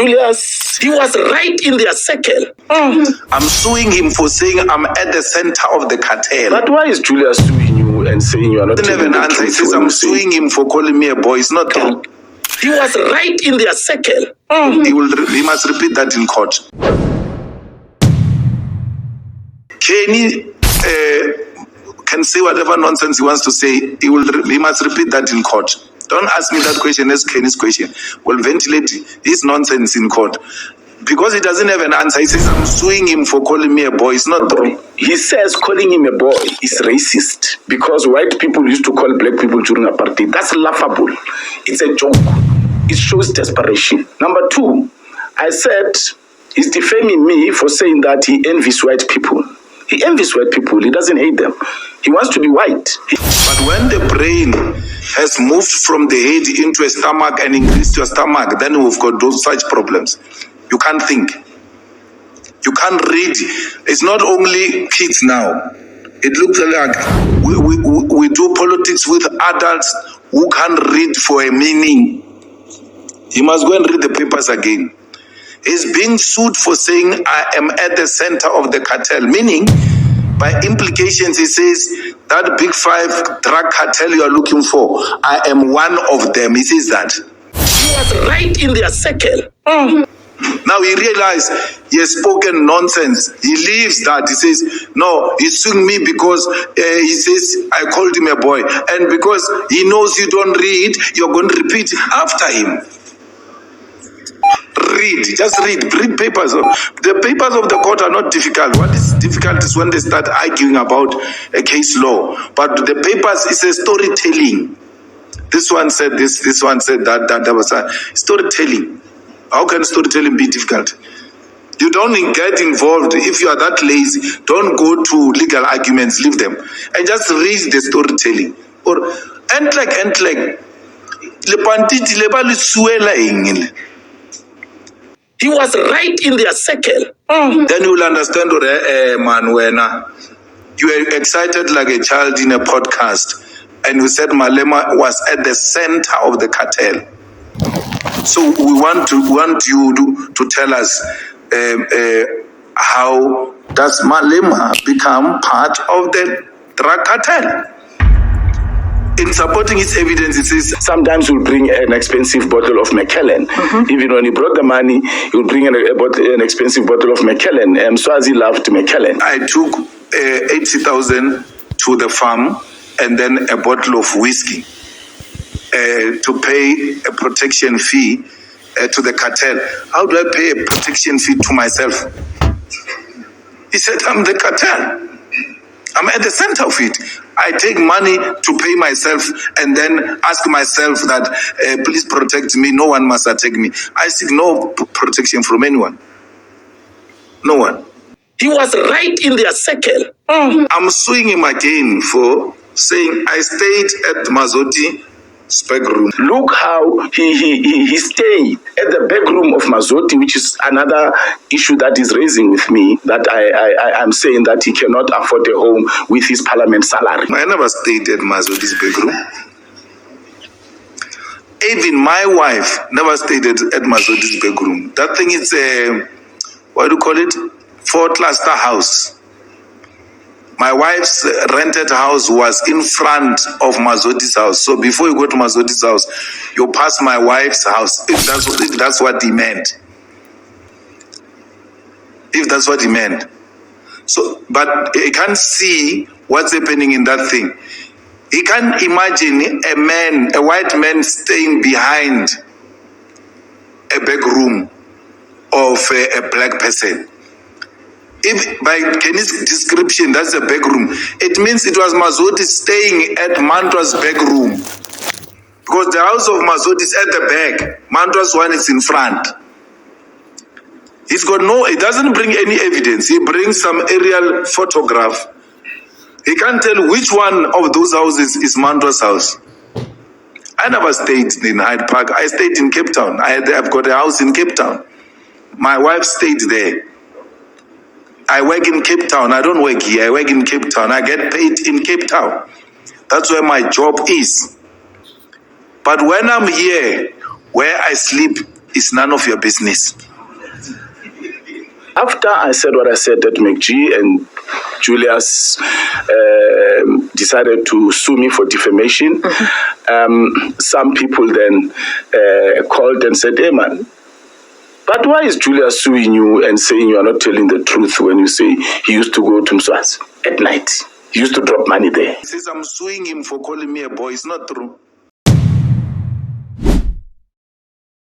Julius, he was right in their circle. I'm suing him for saying I'm at the center of the cartel. But why is Julius suing you and saying you are not He doesn't have an answer. He says I'm suing him for calling me a boy. It's not true. He was right in their circle. He must repeat that in court. Kenny can say whatever nonsense he wants to say. He must repeat that in court. Don't ask me that question as Kenny's question. We'll ventilate his nonsense in court. Because he doesn't have an answer. He says, I'm suing him for calling me a boy. It's not true. He says calling him a boy is racist because white people used to call black people during apartheid. That's laughable. It's a joke. It shows desperation. Number two, I said he's defaming me for saying that he envies white people. He envies white people. He doesn't hate them. He wants to be white. But when the brain has moved from the head into a stomach and increased your stomach, then we've got those such problems. You can't think. You can't read. It's not only kids now. It looks like we do politics with adults who can't read for a meaning. You must go and read the papers again. He's being sued for saying I am at the center of the cartel, meaning by implications he says that big five drug cartel you are looking for, I am one of them. He says that. He was right in their circle. Now he realized he has spoken nonsense. He leaves that. He says, no, he's suing me because he says I called him a boy. And because he knows you don't read, you're going to repeat after him. Read, just read papers. The papers of the court are not difficult. What is difficult is when they start arguing about a case law. But the papers is a storytelling. This one said this one said that was a storytelling. How can storytelling be difficult? You don't get involved. If you are that lazy, don't go to legal arguments, leave them. And just read the storytelling. Or entleg. Lepantiti leba le suela engel. He was right in their circle. Then you will understand, man, you were excited like a child in a podcast, and you said Malema was at the center of the cartel. So we want you to tell us how does Malema become part of the drug cartel? In supporting its evidence, it says sometimes we'll bring an expensive bottle of Macallan. Even when he brought the money, he'll bring an expensive bottle of Macallan. Swazi loved Macallan. I took 80,000 to the farm and then a bottle of whiskey to pay a protection fee to the cartel. How do I pay a protection fee to myself? He said, I'm the cartel. I'm at the center of it. I take money to pay myself and then ask myself that, please protect me. No one must attack me. I seek no protection from anyone. No one. He was right in their circle. I'm suing him again for saying I stayed at Mazzotti back room. Look how he stayed at the back room of Mazzotti, which is another issue that is raising with me, that I'm saying that he cannot afford a home with his parliament salary. I never stayed at Mazzotti's back room. Even my wife never stayed at Mazzotti's back room. That thing is what do you call it? 4-cluster house. My wife's rented house was in front of Mazzotti's house. So before you go to Mazzotti's house, you pass my wife's house. If that's what he meant. If that's what he meant. So, but he can't see what's happening in that thing. He can't imagine a white man staying behind a back room of a black person. If by Kenny's description, that's a back room, it means it was Mazzotti staying at Mantra's back room. Because the house of Mazzotti is at the back. Mantra's one is in front. He doesn't bring any evidence. He brings some aerial photograph. He can't tell which one of those houses is Mantra's house. I never stayed in Hyde Park. I stayed in Cape Town. I've got a house in Cape Town. My wife stayed there. I work in Cape Town. I don't work here. I work in Cape Town. I get paid in Cape Town. That's where my job is. But when I'm here, where I sleep It's none of your business. After I said what I said at McG and Julius decided to sue me for defamation, some people then called and said, hey man, but why is Julius suing you and saying you are not telling the truth when you say he used to go to Mswazi at night? He used to drop money there. He says I'm suing him for calling me a boy. It's not true.